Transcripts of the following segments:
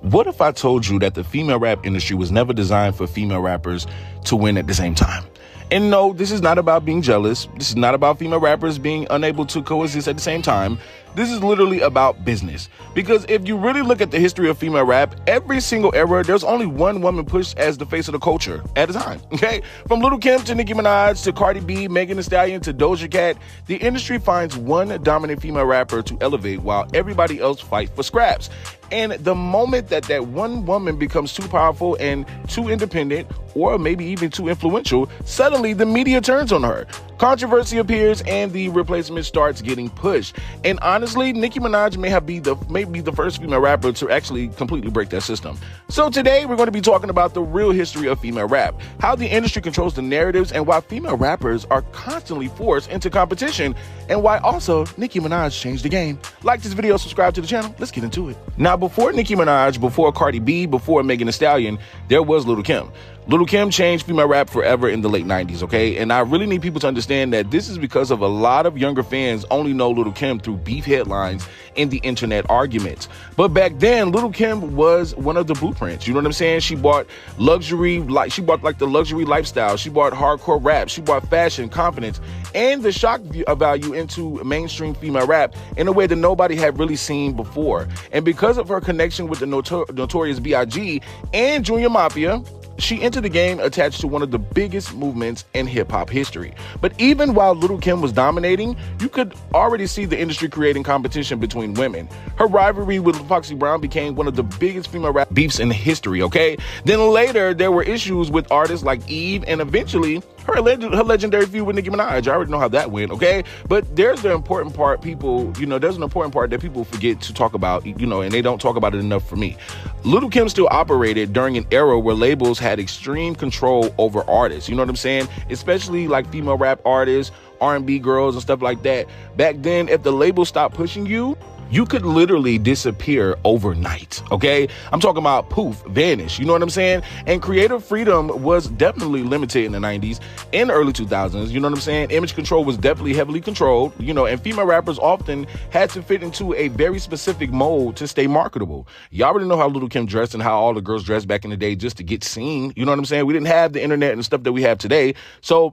What if I told you that the female rap industry was never designed for female rappers to win at the same time? And no, this is not about being jealous. This is not about female rappers being unable to coexist at the same time. This is literally about business. Because if you really look at the history of female rap, every single era, there's only one woman pushed as the face of the culture at a time, okay? From Lil Kim to Nicki Minaj to Cardi B, Megan Thee Stallion to Doja Cat, the industry finds one dominant female rapper to elevate while everybody else fight for scraps. And the moment that one woman becomes too powerful and too independent, or maybe even too influential, suddenly the media turns on her. Controversy appears and the replacement starts getting pushed. And honestly, Nicki Minaj may be the first female rapper to actually completely break that system. So today we're going to be talking about the real history of female rap, how the industry controls the narratives, and why female rappers are constantly forced into competition, and why also Nicki Minaj changed the game. Like this video, subscribe to the channel. Let's get into it. Now, before Nicki Minaj, before Cardi B, before Megan Thee Stallion, there was Lil Kim. Lil Kim changed female rap forever in the late 90s, okay? And I really need people to understand that this is because of a lot of younger fans only know Lil Kim through beef headlines and the internet arguments. But back then, Lil Kim was one of the blueprints. You know what I'm saying? She brought the luxury lifestyle. She brought hardcore rap. She brought fashion, confidence, and the shock value into mainstream female rap in a way that nobody had really seen before. And because of her connection with the Notorious B.I.G. and Junior Mafia, she entered the game attached to one of the biggest movements in hip-hop history. But even while Lil Kim was dominating, you could already see the industry creating competition between women. Her rivalry with Foxy Brown became one of the biggest female rap beefs in history, okay? Then later, there were issues with artists like Eve, and eventually, her legendary feud with Nicki Minaj. I already know how that went, okay? But there's the important part there's an important part that people forget to talk about, and they don't talk about it enough for me. Lil Kim still operated during an era where labels had extreme control over artists, you know what I'm saying? Especially like female rap artists, R&B girls and stuff like that. Back then, if the label stopped pushing you, you could literally disappear overnight, okay? I'm talking about poof, vanish, you know what I'm saying? And creative freedom was definitely limited in the 90s and early 2000s, you know what I'm saying? Image control was definitely heavily controlled, and female rappers often had to fit into a very specific mold to stay marketable. Y'all already know how Lil Kim dressed and how all the girls dressed back in the day just to get seen, you know what I'm saying? We didn't have the internet and stuff that we have today, so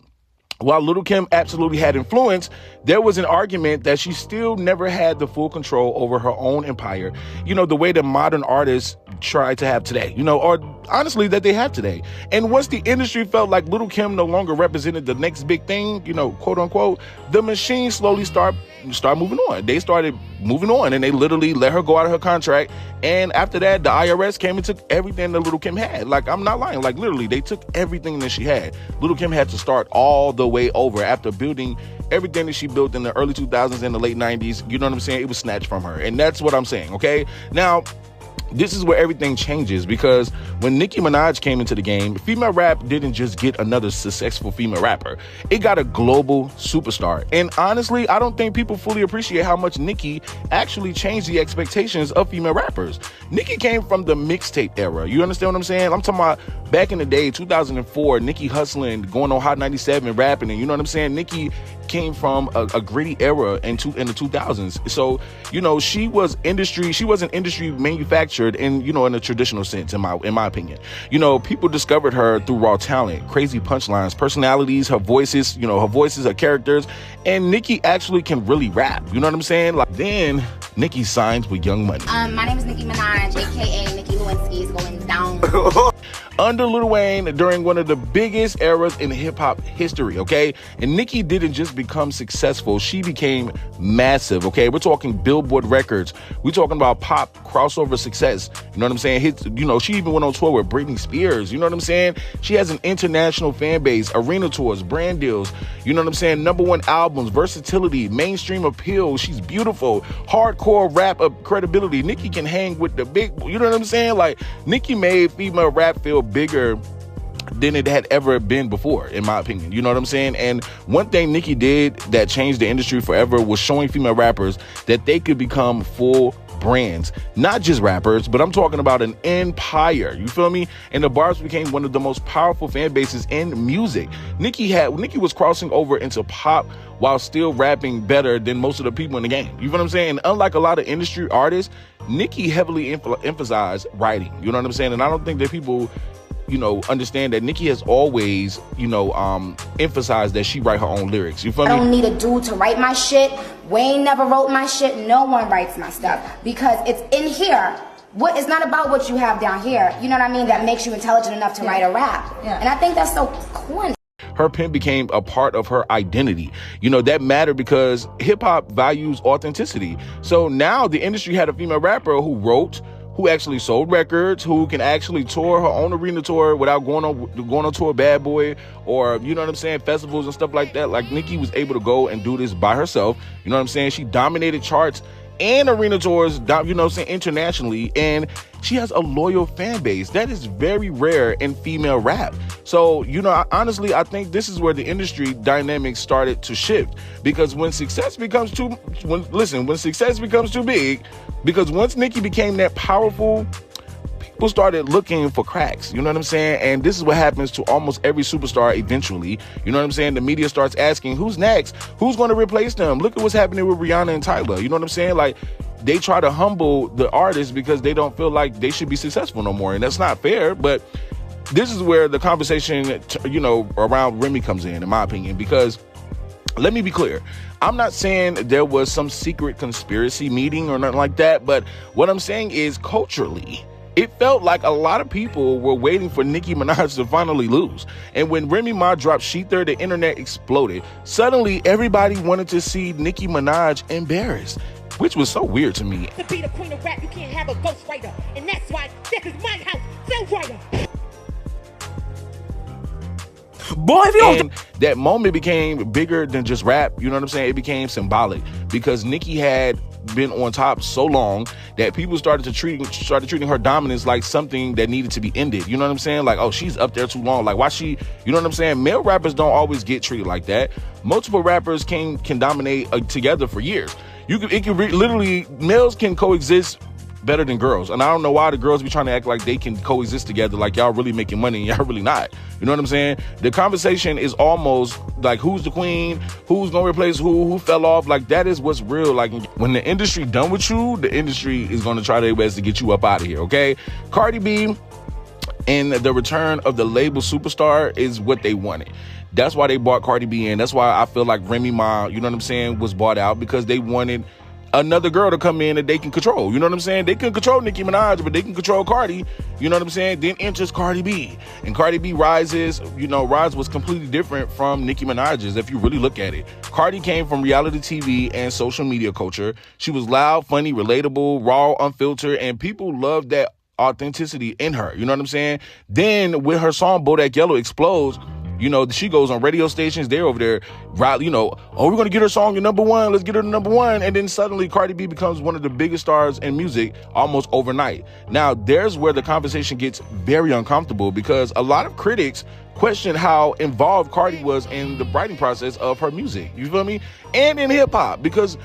while Lil Kim absolutely had influence, there was an argument that she still never had the full control over her own empire, the way that modern artists try to have today, or honestly that they have today. And once the industry felt like Lil Kim no longer represented the next big thing, quote unquote, the machine slowly start moving on. They started moving on and they literally let her go out of her contract. And after that, the IRS came and took everything that Lil Kim had. Like, I'm not lying. Like, literally, they took everything that she had. Lil Kim had to start all the way over after building everything that she built in the early 2000s and the late 90s. You know what I'm saying? It was snatched from her. And that's what I'm saying, okay? Now, this is where everything changes, because when Nicki Minaj came into the game, female rap didn't just get another successful female rapper. It got a global superstar. And honestly, I don't think people fully appreciate how much Nicki actually changed the expectations of female rappers. Nicki came from the mixtape era. You understand what I'm saying? I'm talking about back in the day, 2004, Nicki hustling, going on Hot 97, rapping, and you know what I'm saying? Nicki came from a gritty era in the 2000s. So, she wasn't industry manufactured in a traditional sense, in my opinion. People discovered her through raw talent, crazy punchlines, personalities, her voices, her characters, and Nicki actually can really rap. You know what I'm saying? Like, then Nicki signs with Young Money. My name is Nicki Minaj, aka Nicki Lewinsky, is going down. Under Lil Wayne during one of the biggest eras in hip-hop history, okay? And Nicki didn't just become successful, she became massive, okay? We're talking Billboard records. We're talking about pop crossover success. You know what I'm saying? Hits, she even went on tour with Britney Spears. You know what I'm saying? She has an international fan base, arena tours, brand deals. You know what I'm saying? #1 albums, versatility, mainstream appeal. She's beautiful. Hardcore rap credibility. Nicki can hang with the big, you know what I'm saying? Like, Nicki made female rap feel bigger than it had ever been before, in my opinion. You know what I'm saying? And one thing Nicki did that changed the industry forever was showing female rappers that they could become full brands, not just rappers, but I'm talking about an empire. You feel me? And the Barbs became one of the most powerful fan bases in music. Nicki was crossing over into pop while still rapping better than most of the people in the game. You feel what I'm saying? And unlike a lot of industry artists, Nicki heavily emphasized writing. You know what I'm saying? And I don't think that people, understand that Nicki has always, emphasized that she write her own lyrics. You feel me? I don't need a dude to write my shit. Wayne never wrote my shit. No one writes my stuff because it's in here. It's not about what you have down here. You know what I mean? That makes you intelligent enough to write a rap. Yeah. And I think that's so corny. Her pen became a part of her identity. That mattered because hip hop values authenticity. So now the industry had a female rapper who wrote, who actually sold records, who can actually tour her own arena tour without going on tour Bad Boy or, festivals and stuff like that. Like Nicki was able to go and do this by herself. You know what I'm saying? She dominated charts and arena tours, internationally, and she has a loyal fan base. That is very rare in female rap. So, honestly, I think this is where the industry dynamics started to shift, because when success becomes too big, because once Nicki became that powerful, people started looking for cracks. You know what I'm saying? And this is what happens to almost every superstar eventually. You know what I'm saying? The media starts asking, who's next? Who's going to replace them? Look at what's happening with Rihanna and Tyler. You know what I'm saying? Like, they try to humble the artists because they don't feel like they should be successful no more. And that's not fair. But this is where the conversation, around Remy comes in my opinion, because let me be clear. I'm not saying there was some secret conspiracy meeting or nothing like that. But what I'm saying is culturally, it felt like a lot of people were waiting for Nicki Minaj to finally lose. And when Remy Ma dropped Sheether, the internet exploded. Suddenly, everybody wanted to see Nicki Minaj embarrassed, which was so weird to me. To be the queen of rap, you can't have a ghostwriter. And that's why this is my house, Phil Writer. Boy, and that moment became bigger than just rap. You know what I'm saying? It became symbolic because Nicki had been on top so long that people started treating her dominance like something that needed to be ended. You know what I'm saying? Like, oh, she's up there too long. Like, why she? You know what I'm saying? Male rappers don't always get treated like that. Multiple rappers can dominate together for years. Literally, males can coexist better than girls. And I don't know why the girls be trying to act like they can coexist together, like y'all really making money and y'all really not. You know what I'm saying? The conversation is almost like, who's the queen? Who's gonna replace who fell off? Like, that is what's real. Like, when the industry done with you, the industry is gonna try their best to get you up out of here, okay? Cardi B and the return of the label superstar is what they wanted. That's why they bought Cardi B in. That's why I feel like Remy Ma, you know what I'm saying, was bought out, because they wanted another girl to come in that they can control. You know what I'm saying? They can control Nicki Minaj, but they can control Cardi. You know what I'm saying? Then enters Cardi B. And Cardi B rises, Rise was completely different from Nicki Minaj's if you really look at it. Cardi came from reality TV and social media culture. She was loud, funny, relatable, raw, unfiltered, and people loved that authenticity in her. You know what I'm saying? Then with her song Bodak Yellow explodes, she goes on radio stations. They're over there, we're going to get her song to #1. Let's get her to #1. And then suddenly Cardi B becomes one of the biggest stars in music almost overnight. Now, there's where the conversation gets very uncomfortable, because a lot of critics question how involved Cardi was in the writing process of her music. You feel me? And in hip hop, because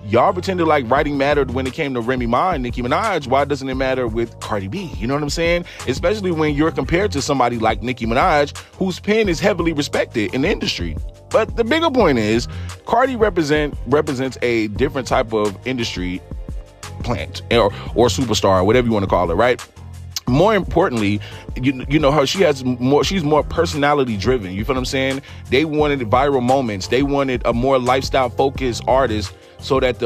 y'all pretended like writing mattered when it came to Remy Ma and Nicki Minaj. Why doesn't it matter with Cardi B? You know what I'm saying? Especially when you're compared to somebody like Nicki Minaj, whose pen is heavily respected in the industry. But the bigger point is, Cardi represents a different type of industry plant or superstar, whatever you want to call it, right? More importantly, she's more personality driven. You feel what I'm saying? They wanted viral moments. They wanted a more lifestyle focused artist, so that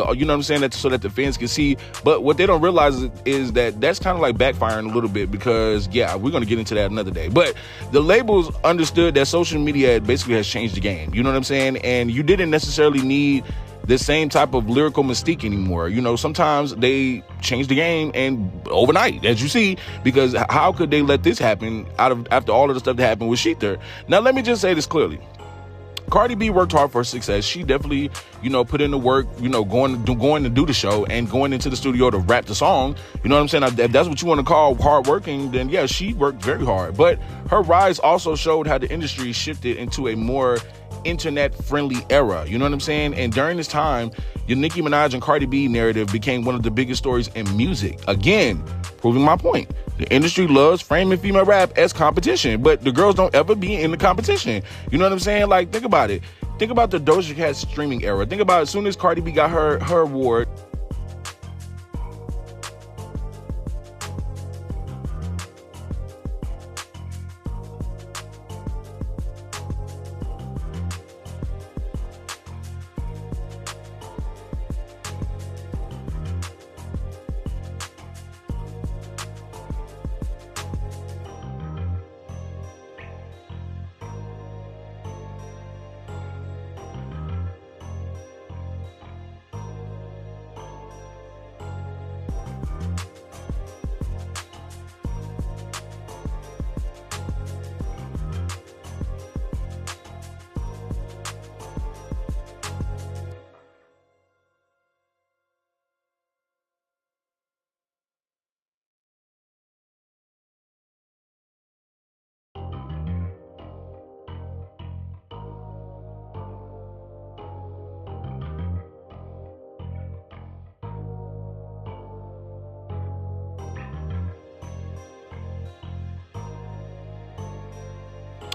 so that the fans can see. But what they don't realize is that that's kind of like backfiring a little bit, because we're going to get into that another day. But the labels understood that social media basically has changed the game. You know what I'm saying? And you didn't necessarily need the same type of lyrical mystique anymore. Sometimes they change the game and overnight, as you see, because how could they let this happen after all of the stuff that happened with Sheether? Now, let me just say this clearly. Cardi B worked hard for her success. She definitely, put in the work, going to do the show and going into the studio to rap the song. You know what I'm saying? If that's what you want to call hard working, then yeah, she worked very hard. But her rise also showed how the industry shifted into a more internet-friendly era. You know what I'm saying? And during this time, your Nicki Minaj and Cardi B narrative became one of the biggest stories in music. Again, proving my point. The industry loves framing female rap as competition, but the girls don't ever be in the competition. You know what I'm saying? Like, think about it. Think about the Doja Cat streaming era. Think about as soon as Cardi B got her award.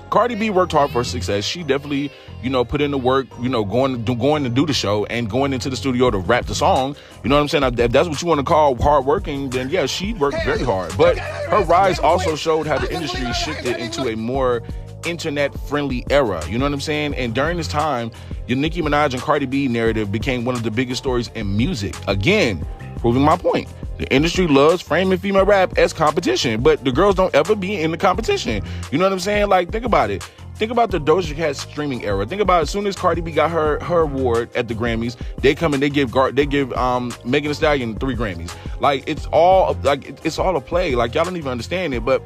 Cardi B worked hard for her success. She definitely, put in the work, going to do the show and going into the studio to rap the song. You know what I'm saying? If that's what you want to call hard working, then yeah, she worked very hard. But her rise also showed how the industry shifted into a more internet-friendly era. You know what I'm saying? And during this time, your Nicki Minaj and Cardi B narrative became one of the biggest stories in music. Again, proving my point. The industry loves framing female rap as competition, but the girls don't ever be in the competition. You know what I'm saying? Like, think about it. Think about the Doja Cat streaming era. Think about as soon as Cardi B got her award at the Grammys, they come and they give Megan Thee Stallion 3 Grammys. Like, it's all a play. Like, y'all don't even understand it, but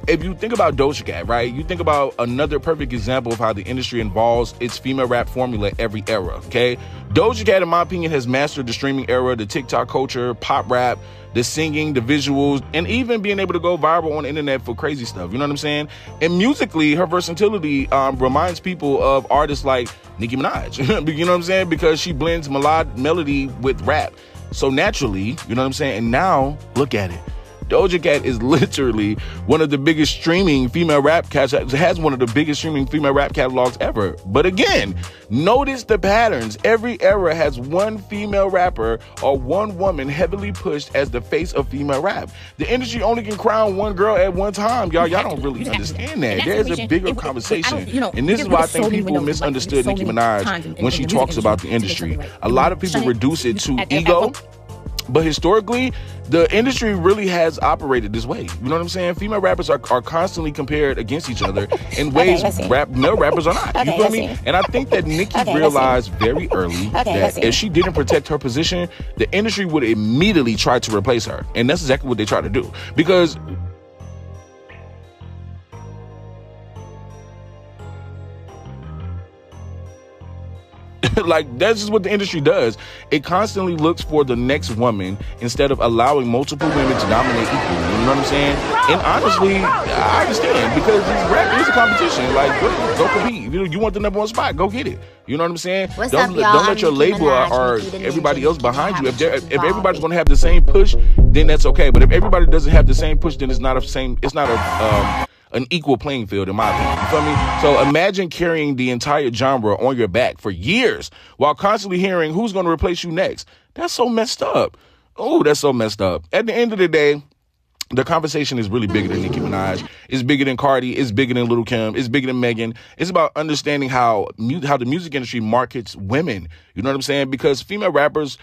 if you think about Doja Cat, right, you think about another perfect example of how the industry involves its female rap formula every era, okay? Doja Cat, in my opinion, has mastered the streaming era, the TikTok culture, pop rap, the singing, the visuals, and even being able to go viral on the internet for crazy stuff. You know what I'm saying? And musically, her versatility reminds people of artists like Nicki Minaj. You know what I'm saying? Because she blends melody with rap. So naturally, you know what I'm saying? And now, look at it. Doja Cat is literally one of the biggest streaming female rap catalogs, has one of the biggest streaming female rap catalogs ever. But again, notice the patterns. Every era has one female rapper or one woman heavily pushed as the face of female rap. The industry only can crown one girl at one time. Y'all don't really understand that. There's a bigger conversation. And this is why I think people misunderstood Nicki Minaj when she talks about the industry. A lot of people reduce it to ego. But historically, the industry really has operated this way. You know what I'm saying? Female rappers are constantly compared against each other in ways male rappers are not. You feel me? And I think that Nicki realized very early that if she didn't protect her position, the industry would immediately try to replace her. And that's exactly what they try to do. Because like, that's just what the industry does. It constantly looks for the next woman instead of allowing multiple women to dominate equally. You know what I'm saying? And honestly, I understand, because rap is a competition. Like, go compete. You want the number one spot, go get it. You know what I'm saying? Don't let your label or everybody else behind you. If everybody's going to have the same push, then that's okay. But if everybody doesn't have the same push, then it's not an equal playing field, in my opinion. You feel me? So imagine carrying the entire genre on your back for years while constantly hearing who's going to replace you next. That's so messed up. Oh, that's so messed up. At the end of the day, the conversation is really bigger than Nicki Minaj. It's bigger than Cardi. It's bigger than Lil Kim. It's bigger than Megan. It's about understanding how the music industry markets women. You know what I'm saying? Because female rappers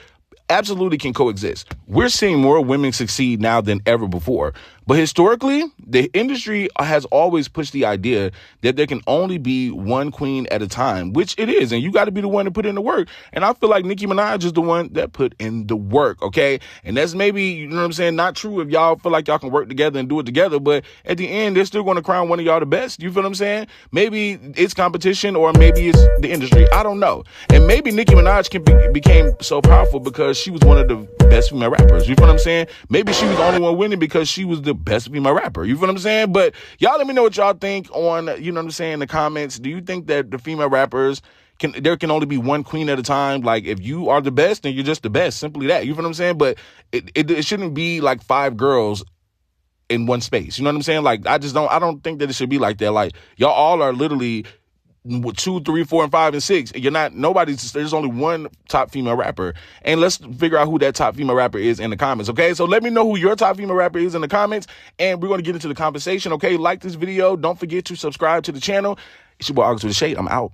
absolutely can coexist. We're seeing more women succeed now than ever before. But historically, the industry has always pushed the idea that there can only be one queen at a time, which it is. And you got to be the one to put in the work. And I feel like Nicki Minaj is the one that put in the work, okay? And that's maybe, you know what I'm saying, not true if y'all feel like y'all can work together and do it together. But at the end, they're still going to crown one of y'all the best. You feel what I'm saying? Maybe it's competition, or maybe it's the industry. I don't know. And maybe Nicki Minaj became so powerful because she was one of the best female rappers. You feel what I'm saying? Maybe she was the only one winning because she was the best female rapper. You feel what I'm saying? But y'all let me know what y'all think on, you know what I'm saying, in the comments. Do you think that the female rappers, there can only be one queen at a time? Like, if you are the best, then you're just the best. Simply that. You feel what I'm saying? But it shouldn't be like 5 girls in one space. You know what I'm saying? Like, I don't think that it should be like that. Like, y'all all are literally 2, 3, 4, and 5, and 6. There's only one top female rapper. And let's figure out who that top female rapper is in the comments, okay? So let me know who your top female rapper is in the comments, and we're going to get into the conversation, okay? Like this video. Don't forget to subscribe to the channel. It's your boy August with the Shade. I'm out.